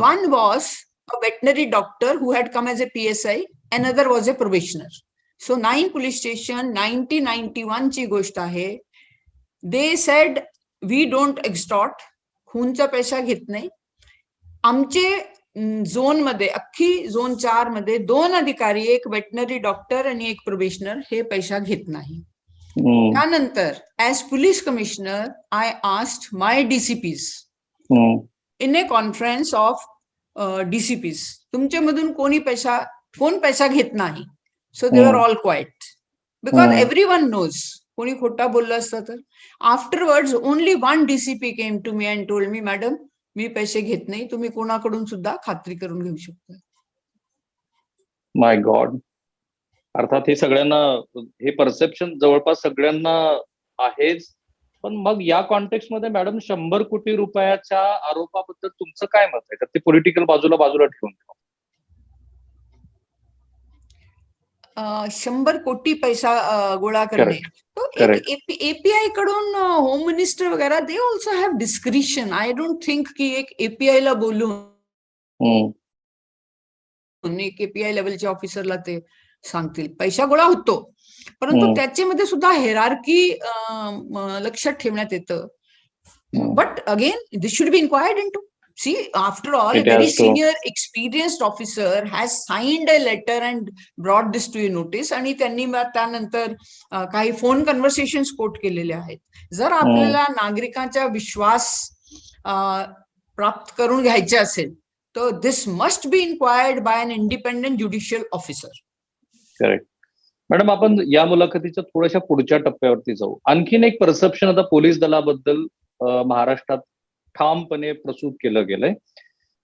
One was a veterinary doctor who had come as a PSI, another was a probationer. So 9 police station, 1991 ची गोष्ट आहे. They said we don't extort, खूनचा पैसा घेत नाही. आमचे झोन मध्ये, अख्खी झोन 4 मध्ये 2 अधिकारी, एक वेटनरी डॉक्टर आणि एक प्रोबेशनर, हे पैसा घेत नाही. त्यानंतर as police commissioner I asked my DCPs in a conference of DCPs, तुमच्यामधून कोण पैसा घेत नाही. So they are all quiet because everyone knows. कोणी खोटा बोललं असतं तर. Afterwards only 1 DCP came to me and told me, madam मी पैसे घेत नाही, तुम्ही कोणाकडून सुद्धा खात्री करून घेऊ शकता.
माय गॉड. अर्थात हे सगळ्यांना, हे परसेप्शन जवळपास सगळ्यांना आहेच. पण मग या कॉन्टेक्स्ट मध्ये मॅडम 100 कोटी रुपयाच्या आरोपाबद्दल तुमचं काय मत आहे? तर ते पॉलिटिकल बाजूला ठेवून
100 कोटी पैसा गोळा करणे, एपीआय कडून होम मिनिस्टर वगैरे they also have discretion. I don't think की एक एपीआय ला बोलून KPI लेवलच्या ऑफिसरला ते सांगतील. पैसा गोळा होतो, परंतु त्याच्यामध्ये सुद्धा हेरार्की लक्षात ठेवण्यात येतं. But again this should be enquired into. See, after all, a very senior, experienced officer has signed a letter and brought this to your notice. आणि त्यांनी त्यानंतर काही फोन कन्व्हर्सेशन्स कोट केलेले आहेत. जर आपल्याला नागरिकांचा विश्वास प्राप्त करून घ्यायचे असेल तर this must be inquired by an independent judicial officer.
Correct. Madam, आपण या मुलाखतीच्या थोड्याशा पुढच्या टप्प्यावरती जाऊ. आणखीन एक परसेप्शन आता पोलीस दलाबद्दल महाराष्ट्रात ठामपणे प्रसूत केलं गेलंय.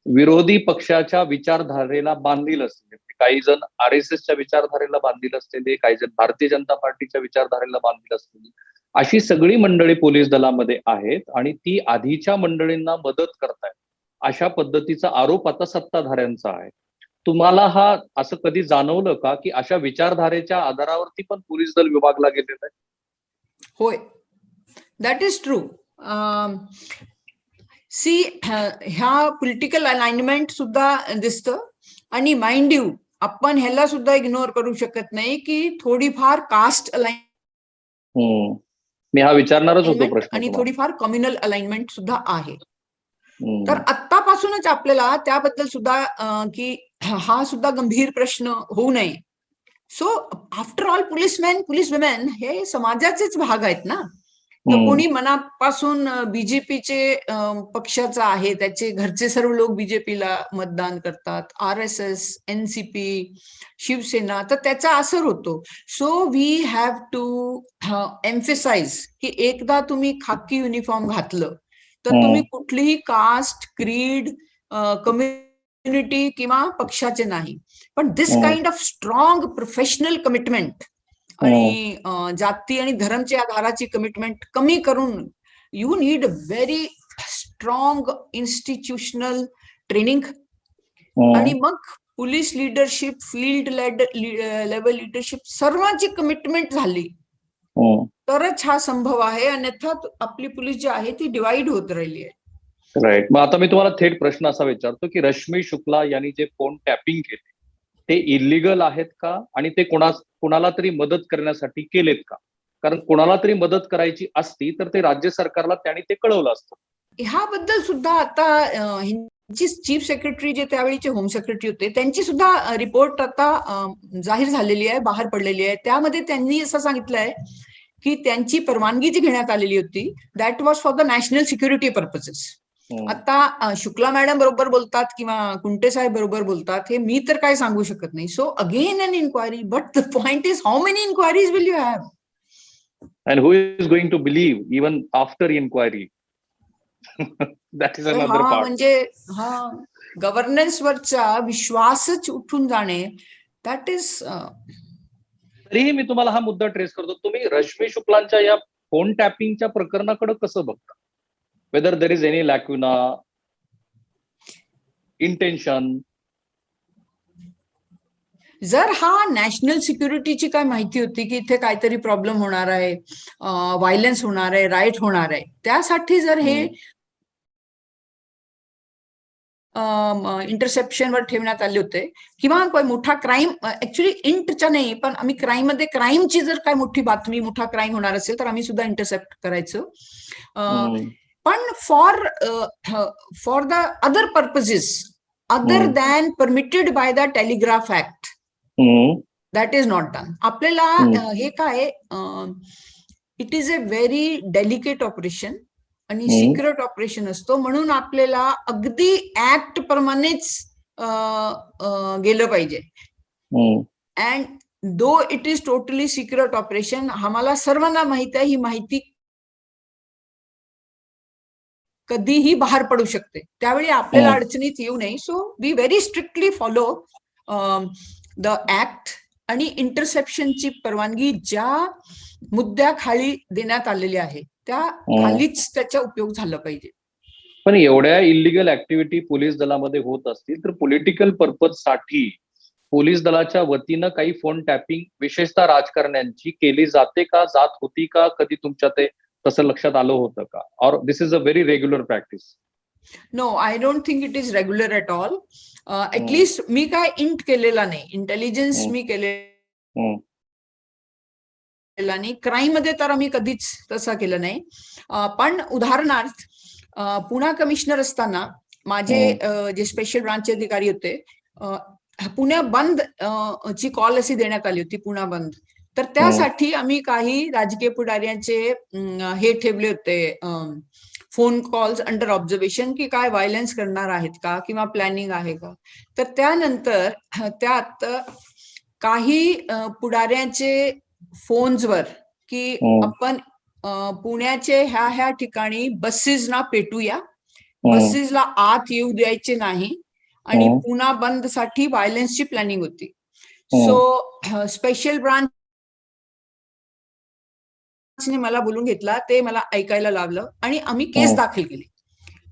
विरोधी पक्षाच्या विचारधारेला बांधील असलेले, काही जण RSSच्या विचारधारेला बांधील असलेले, काही जण भारतीय जनता पार्टीच्या विचारधारेला बांधील असलेली, अशी सगळी मंडळी पोलीस दलामध्ये आहेत आणि ती आधीच्या मंडळींना मदत करतायत अशा पद्धतीचा आरोप आता सत्ताधाऱ्यांचा आहे. तुम्हाला हा असं कधी जाणवलं का की अशा विचारधारेच्या आधारावरती पण पोलीस दल विभागला गेलेलं आहे?
होय, दॅट इज ट्रू. सी, ह्या पॉलिटिकल अलाइनमेंट सुद्धा दिसतं. आणि माइंड यू, आपण ह्याला सुद्धा इग्नोर करू शकत नाही की थोडीफार कास्ट अलाइनमेंट,
मी हा विचारणारच होतो प्रश्न,
आणि थोडीफार कम्युनल अलाइनमेंट सुद्धा आहे. तर आत्तापासूनच आपल्याला त्याबद्दल सुद्धा की हा सुद्धा गंभीर प्रश्न होऊ नये. So after all policeman, police women हे समाजाचेच भाग आहेत ना. तर कोणी मनापासून बीजेपीचे पक्षाचा आहे, त्याचे घरचे सर्व लोक बीजेपीला मतदान करतात, RSS, NCP, शिवसेना, तर त्याचा असर होतो. So we have to emphasize की एकदा तुम्ही खाकी युनिफॉर्म घातलं तर तुम्ही कुठलीही कास्ट, क्रीड, कम्युनिटी किंवा पक्षाचे नाही, पण this kind of strong professional commitment आणि जाती आणि धर्मच्या आधाराची कमिटमेंट कमी करून you need very strong institutional training. आणि मग police leadership, field level leadership सर्वांची कमिटमेंट झाली तरच हा संभव आहे. अन्यथा आपली पोलीस जी आहे ती डिवाइड होत राहिली आहे.
राईट. मग आता मी तुम्हाला थेट प्रश्न असा विचारतो की रश्मी शुक्ला यांनी जे फोन टॅपिंग केले ते इलिगल आहेत का, आणि ते कोणाला तरी मदत करण्यासाठी केलेत का? कारण कोणाला तरी मदत करायची असती तर ते राज्य सरकारला त्यांनी ते कळवलं असतं.
ह्याबद्दल सुद्धा आता चीफ सेक्रेटरी जे त्यावेळीचे होम सेक्रेटरी होते त्यांची सुद्धा रिपोर्ट आता जाहीर झालेली आहे, बाहेर पडलेली आहे. त्यामध्ये त्यांनी असं सांगितलंय की त्यांची परवानगी जी घेण्यात आलेली होती that was for the national security purposes. आता शुक्ला मॅडम बरोबर बोलतात किंवा कुंटे साहेब बरोबर बोलतात हे मी तर काय सांगू शकत नाही. So again an inquiry, but the point is how many inquiries will you have
and who is going to believe even after inquiry? That is another part.
म्हणजे गव्हर्नन्स वरचा विश्वासच उठून जाणे, दॅट इज.
तरीही मी तुम्हाला हा मुद्दा ट्रेस करतो, तुम्ही रश्मी शुक्लांच्या या फोन टॅपिंगच्या प्रकरणाकडे कसं बघता? Whether there is any lacuna, intention?
जर हा नॅशनल सिक्युरिटीची काय माहिती होती की इथे काहीतरी प्रॉब्लेम होणार आहे, व्हायलन्स होणार आहे, राईट होणार आहे, त्यासाठी जर हे इंटरसेप्शनवर ठेवण्यात आले होते किंवा काही मोठा क्राईम, ऍक्च्युली इंटच्या नाही पण आम्ही क्राईम मध्ये क्राईमची जर काय मोठी बातमी, मोठा क्राईम होणार असेल तर आम्ही सुद्धा इंटरसेप्ट करायचो. पण for the other purposes other than permitted by the telegraph act that is not done. आपल्याला हे काय, it is a very delicate operation आणि सिक्रेट ऑपरेशन असतो, म्हणून आपल्याला अगदी ऍक्ट प्रमाणेच गेलं पाहिजे. And though it is totally secret operation, आम्हाला सर्वांना माहित आहे ही माहिती कधीही बाहेर पडू शकते, त्यावेळी आपल्याला अडचणीत येऊ नये. So we very strictly follow the act आणि इंटरसेप्शनची परवानगी ज्या मुद्द्याखाली देण्यात आलेली आहे त्या खालीच त्याचा उपयोग झाला पाहिजे.
पण एवढ्या इलिगल ऍक्टिव्हिटी पोलीस दलामध्ये होत असतील तर पॉलिटिकल पर्पज साठी पोलीस दलाच्या वतीनं काही फोन टॅपिंग विशेषतः राजकारण्यांची केली जाते का, जात होती का? कधी तुमच्या ते तसं लक्षात आलं होतं का? और this is a very regular practice?
No, I don't think it is regular at all. At least मी काय इंट केलेला नाही, इंटेलिजन्स मी केलेला नाही. क्राईम मध्ये तर आम्ही कधीच तसं केलं नाही. पण उदाहरणार्थ पुणा कमिशनर असताना माझे जे स्पेशल ब्रांच अधिकारी होते, पुण्या बंद ची कॉल अशी देण्यात आली होती, पुणा बंद. तर त्यासाठी आम्ही काही राजकीय पुढाऱ्यांचे हे ठेवले होते फोन कॉल्स अंडर ऑब्झर्वेशन, की काय व्हायलन्स करणार आहेत का किंवा प्लॅनिंग आहे का. तर त्यानंतर त्यात काही पुढाऱ्यांचे फोन्सवर की आपण पुण्याचे ह्या ठिकाणी बसेसना पेटूया, बसेसला आत येऊ द्यायचे नाही, आणि पुणा बंद साठी व्हायलन्सची प्लॅनिंग होती. सो स्पेशल ब्रांच मला बोलून घेतला, ते मला ऐकायला लावलं आणि आम्ही केस दाखल केली.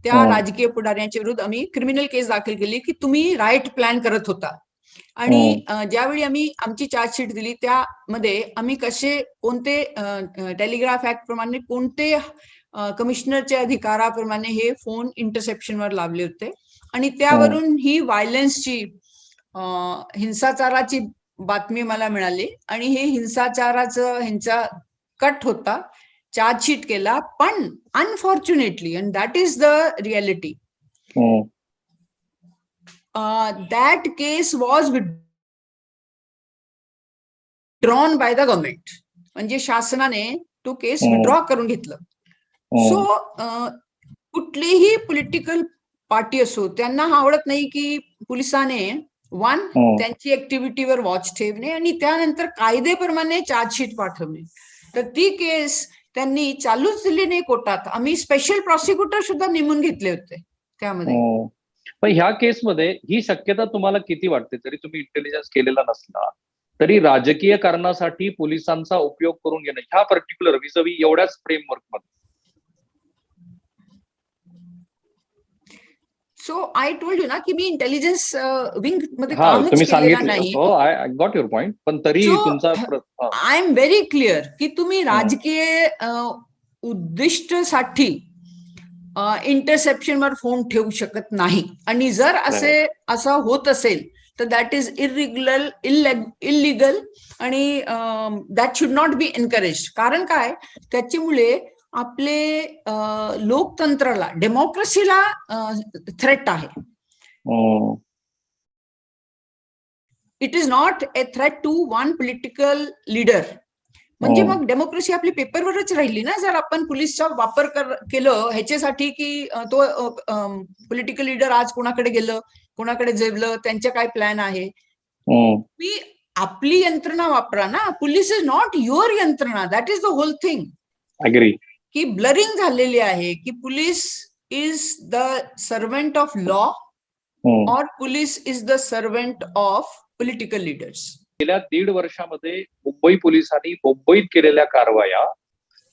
त्या राजकीय पुढाऱ्यांच्या विरुद्ध आम्ही क्रिमिनल केस दाखल केली की तुम्ही राईट प्लॅन करत होता. आणि ज्यावेळी आम्ही आमची चार्जशीट दिली त्यामध्ये आम्ही कोणते टेलिग्राफ ऍक्ट प्रमाणे कोणते कमिशनरच्या अधिकाराप्रमाणे हे फोन इंटरसेप्शनवर लावले होते, आणि त्यावरून ही व्हायलन्सची हिंसाचाराची बातमी मला मिळाली, आणि हे हिंसाचाराचं ह्यांचा कट होता, चार्जशीट केला. पण unfortunately, and that is the reality, that case was withdrawn by the government. म्हणजे शासनाने तो केस विड्रॉ करून घेतलं. सो कुठलीही पॉलिटिकल पार्टी असो, त्यांना आवडत नाही की पोलिसाने त्यांची ऍक्टिव्हिटीवर वॉच ठेवणे आणि त्यानंतर कायदेप्रमाणे चार्जशीट पाठवणे. तर ती केस त्यांनी चालूच दिली नाही कोर्टात. आम्ही स्पेशल प्रॉसिक्युटर सुद्धा नेमून घेतले होते त्यामध्ये.
पण ह्या केसमध्ये ही शक्यता तुम्हाला किती वाटते, जरी तुम्ही इंटेलिजन्स केलेला नसला तरी राजकीय कारणासाठी पोलिसांचा उपयोग करून घेणं ह्या पर्टिक्युलर विजवी एवढ्याच फ्रेमवर्क मध्ये?
सो आय टोल्ड यू ना की मी इंटेलिजन्स विंग मध्ये कामच केलेलं नाही.
हो, आय गॉट युअर पॉइंट. पण तरी तुमचा
आय एम व्हेरी क्लिअर की तुम्ही राजकीय उद्दिष्टासाठी इंटरसेप्शनवर फोन ठेवू शकत नाही, आणि जर असं होत असेल तर दॅट इज इलिगल, आणि that should not be encourage. कारण काय, त्याच्यामुळे आपले लोकतंत्राला, डेमोक्रेसीला थ्रेट आहे. It is not a threat to one political leader. म्हणजे मग डेमोक्रेसी आपली पेपरवरच राहिली ना, जर आपण पोलिसचा वापर केलं ह्याच्यासाठी की तो पॉलिटिकल लीडर आज कोणाकडे गेलं, कोणाकडे जेवलं, त्यांचे काय प्लॅन आहे. मी आपली यंत्रणा वापरा ना. पोलीस इज नॉट युअर यंत्रणा. That is the whole thing.
Agree.
की ब्लरिंग झालेली आहे की police is the servant of law or police is the servant of political leaders.
गेल्या 1.5 वर्षामध्ये मुंबई पोलिसांनी मुंबईत केलेल्या कारवाया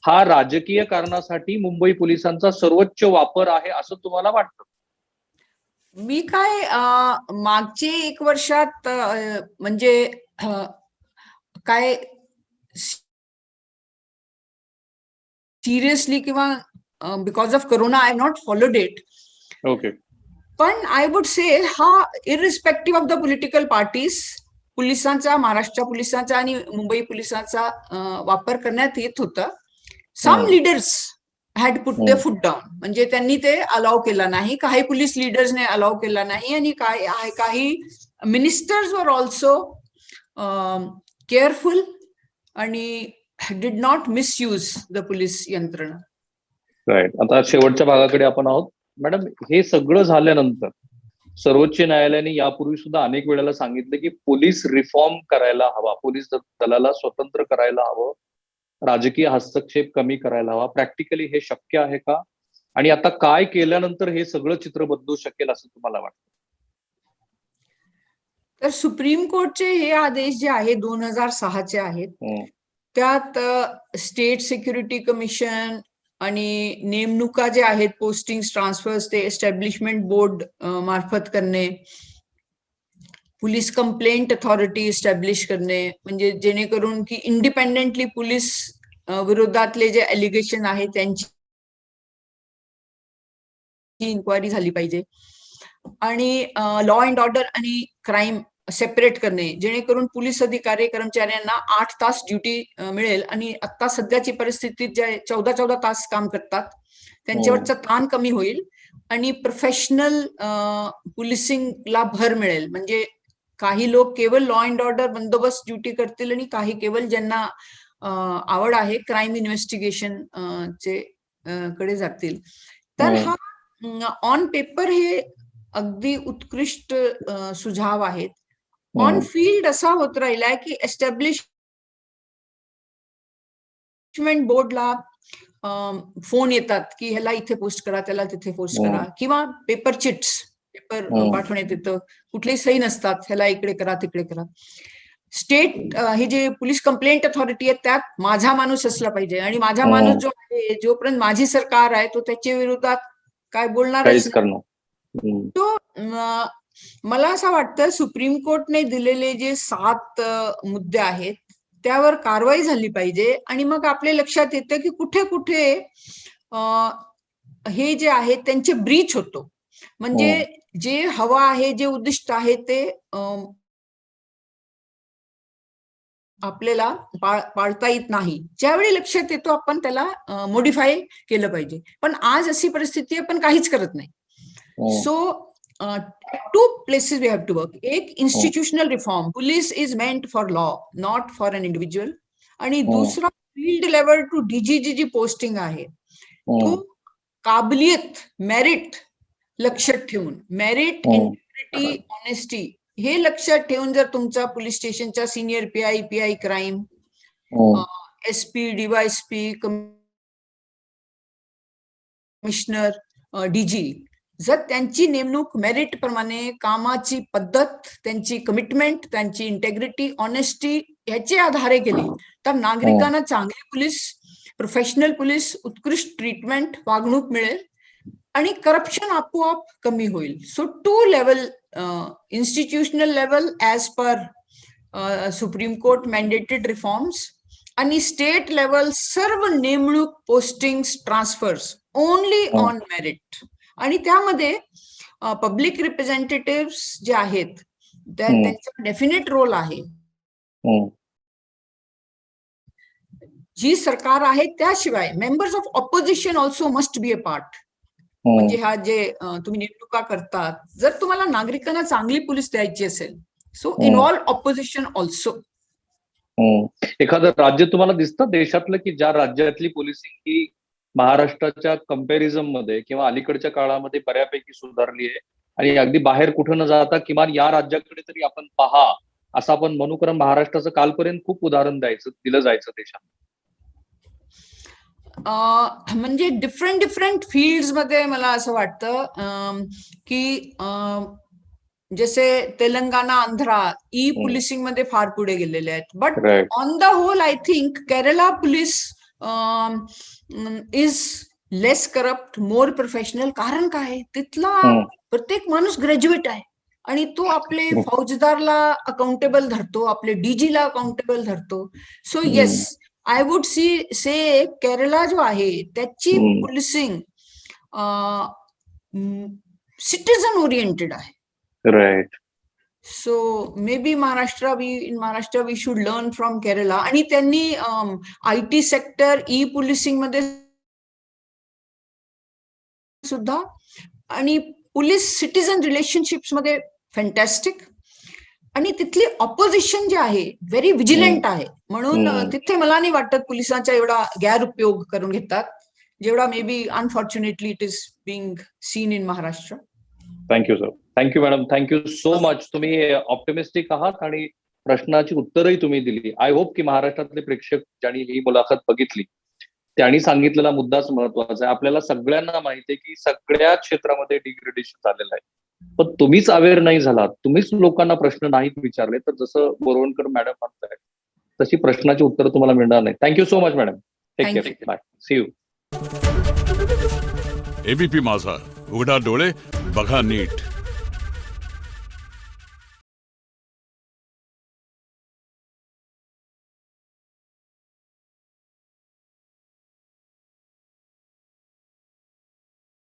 हा राजकीय कारणासाठी मुंबई पोलिसांचा सर्वोच्च वापर आहे असं तुम्हाला वाटतं?
मी काय मागचे 1 वर्षात म्हणजे काय सिरियसली किंवा because of corona I not followed it.
Okay.
पण आय वुड से हा इररिस्पेक्टिव्ह ऑफ द पॉलिटिकल पार्टीज, पोलिसांचा, महाराष्ट्र पोलिसांचा आणि मुंबई पोलिसांचा वापर करण्यात येत होता. Some leaders had put the foot down, म्हणजे त्यांनी ते अलाव केला नाही. काही पोलीस लीडर्सने अलाव केला नाही, आणि काही मिनिस्टर्स वर ऑल्सो केअरफुल आणि did not misuse the police यंत्रणा.
राईट. आता शेवटच्या भागाकडे आपण आहोत. मॅडम, हे सगळं झाल्यानंतर सर्वोच्च न्यायालयाने यापूर्वी सुद्धा अनेक वेळेला सांगितलं की पोलीस रिफॉर्म करायला हवा, पोलीस दलाला स्वतंत्र करायला हवं, राजकीय हस्तक्षेप कमी करायला हवा. प्रॅक्टिकली हे शक्य आहे का, आणि आता काय केल्यानंतर हे सगळं चित्र बदलू शकेल असं तुम्हाला वाटतं?
तर सुप्रीम कोर्टचे हे आदेश जे आहेत 2006चे आहेत, त्यात स्टेट सिक्युरिटी कमिशन आणि नेमणुका जे आहेत, पोस्टिंग ट्रान्सफर्स ते एस्टॅब्लिशमेंट बोर्ड मार्फत करणे, पोलीस कंप्लेंट अथॉरिटी एस्टॅब्लिश करणे, म्हणजे जेणेकरून की इंडिपेंडेंटली पोलीस विरोधातले जे एलिगेशन आहे त्यांची इन्क्वायरी झाली पाहिजे आणि लॉ अँड ऑर्डर आणि क्राईम सेपरेट करणे, जेणेकरून पोलीस अधिकारी कर्मचाऱ्यांना 8 तास ड्युटी मिळेल आणि आता सध्याची परिस्थितीत जे 14 तास काम करतात त्यांच्यावरचा ताण कमी होईल आणि प्रोफेशनल पोलिसिंगला भर मिळेल. म्हणजे काही लोक केवळ लॉ अँड ऑर्डर बंदोबस्त ड्युटी करतील आणि काही केवळ ज्यांना आवड आहे क्राईम इन्व्हेस्टिगेशन चे कडे जातील. तर हा ऑन पेपर हे अगदी उत्कृष्ट सुझाव आहेत. ऑन फील्ड असा होत राहिलाय की एस्टॅब्लिशमेंट बोर्डला फोन येतात की ह्याला इथे पोस्ट करा, त्याला तिथे पोस्ट करा, किंवा पेपर चिट्स, पेपर पाठवण्यात येतं, कुठलेही सही नसतात, ह्याला इकडे करा तिकडे करा. स्टेट हे जे पोलीस कंप्लेंट अथॉरिटी आहे त्यात माझा माणूस असला पाहिजे आणि माझा माणूस जो आहे, जोपर्यंत माझी सरकार आहे तो त्याच्या विरोधात काय बोलणारच नाही. तो मला असं वाटतं सुप्रीम कोर्टने दिलेले जे 7 मुद्दे आहेत त्यावर कारवाई झाली पाहिजे आणि मग आपल्या लक्षात येतं की कुठे कुठे हे जे आहे त्यांचे ब्रीच होतो. म्हणजे जे हवा आहे, जे उद्दिष्ट आहे ते आपल्याला पाळता येत नाही. ज्यावेळी लक्षात येतो आपण त्याला मॉडिफाय केलं पाहिजे. पण आज अशी परिस्थिती आपण काहीच करत नाही. So two places we have to work. एक institutional reform. Police is meant for law, not for an individual. आणि दुसरा फील्ड लेवल टू डीजीजी जी पोस्टिंग आहे तो काबिलियत, मेरिट लक्षात ठेवून, मेरिट, इंटिग्रिटी, ऑनेस्टी हे लक्षात ठेवून जर तुमचा पोलीस स्टेशनच्या senior PI crime, SP, DYSP, commissioner, DG जर त्यांची नेमणूक मेरिट प्रमाणे, कामाची पद्धत, त्यांची कमिटमेंट, त्यांची इंटेग्रिटी, ऑनेस्टी ह्याचे आधारे केली तर नागरिकांना चांगले पोलीस, प्रोफेशनल पोलीस, उत्कृष्ट ट्रीटमेंट, वागणूक मिळेल आणि करप्शन आपोआप कमी होईल. So 2 level, institutional level as per Supreme Court mandated reforms आणि स्टेट लेवल सर्व नेमणूक, postings, transfers only on merit. आणि त्यामध्ये पब्लिक रिप्रेझेंटेटिव्ह जे आहेत त्यांचा डेफिनेट रोल आहे. जी सरकार आहे त्याशिवाय members of opposition also must be a part. म्हणजे हा जे तुम्ही नेमणुका करतात, जर तुम्हाला नागरिकांना चांगली पोलीस द्यायची असेल सो इन्व्हॉल्व ऑपोजिशन ऑल्सो.
एखादं राज्य तुम्हाला दिसतं देशातलं की ज्या राज्यातली पोलिसिंग ही महाराष्ट्राच्या कंपॅरिझन मध्ये किंवा अलीकडच्या काळामध्ये बऱ्यापैकी सुधारली आहे आणि अगदी बाहेर कुठं न जाता किमान या राज्याकडे तरी आपण पहा असं आपण म्हणू, कारण महाराष्ट्राचं कालपर्यंत खूप उदाहरण दिलं जायचं देशात.
म्हणजे डिफरंट फील्ड्स मध्ये मला असं वाटतं की जसे तेलंगणा, आंध्रा ई पोलिसिंग मध्ये फार पुढे गेलेले आहेत. But on the whole I think Kerala police is less corrupt, more professional. कारण काय, तिथला प्रत्येक माणूस ग्रॅज्युएट आहे आणि तो आपले फौजदारला अकाउंटेबल धरतो, आपले डीजीला अकाउंटेबल धरतो. So yes, I would say Kerala जो आहे त्याची पोलिसिंग सिटीजन ओरिएंटेड आहे.
Right.
So maybe Maharashtra we should learn from Kerala. आणि त्यांनी IT सेक्टर, ई पोलिसिंग मध्ये सुद्धा आणि पोलीस सिटीजन रिलेशनशिप्स मध्ये फॅन्टॅस्टिक. आणि तिथली ऑपोजिशन जे आहे व्हेरी विजिलंट आहे. म्हणून तिथे मला नाही वाटत पोलिसांचा एवढा गैरउपयोग करून घेतात जेवढा may be unfortunately it is being seen in Maharashtra.
Thank you sir. Thank you madam. Thank you so much. तुम्ही ऑप्टिमिस्टिक आहात आणि प्रश्नाची उत्तरही तुम्ही दिली. आय होप की महाराष्ट्रातले प्रेक्षक ज्यांनी ही मुलाखत बघितली त्यांनी सांगितलेला मुद्दाच महत्वाचा आहे. आपल्याला सगळ्यांना माहिती आहे की सगळ्या क्षेत्रामध्ये डिग्रेडेशन झालेलं आहे, पण तुम्हीच अवेअर नाही झालात, तुम्हीच लोकांना प्रश्न नाहीत विचारले, तर जसं बोरवणकर मॅडम म्हणतायत तशी प्रश्नाची उत्तर तुम्हाला मिळणार नाही. Thank you so much madam. Take care. Bye. See you.
ABP Majha, उघडा डोळे बघा नीट.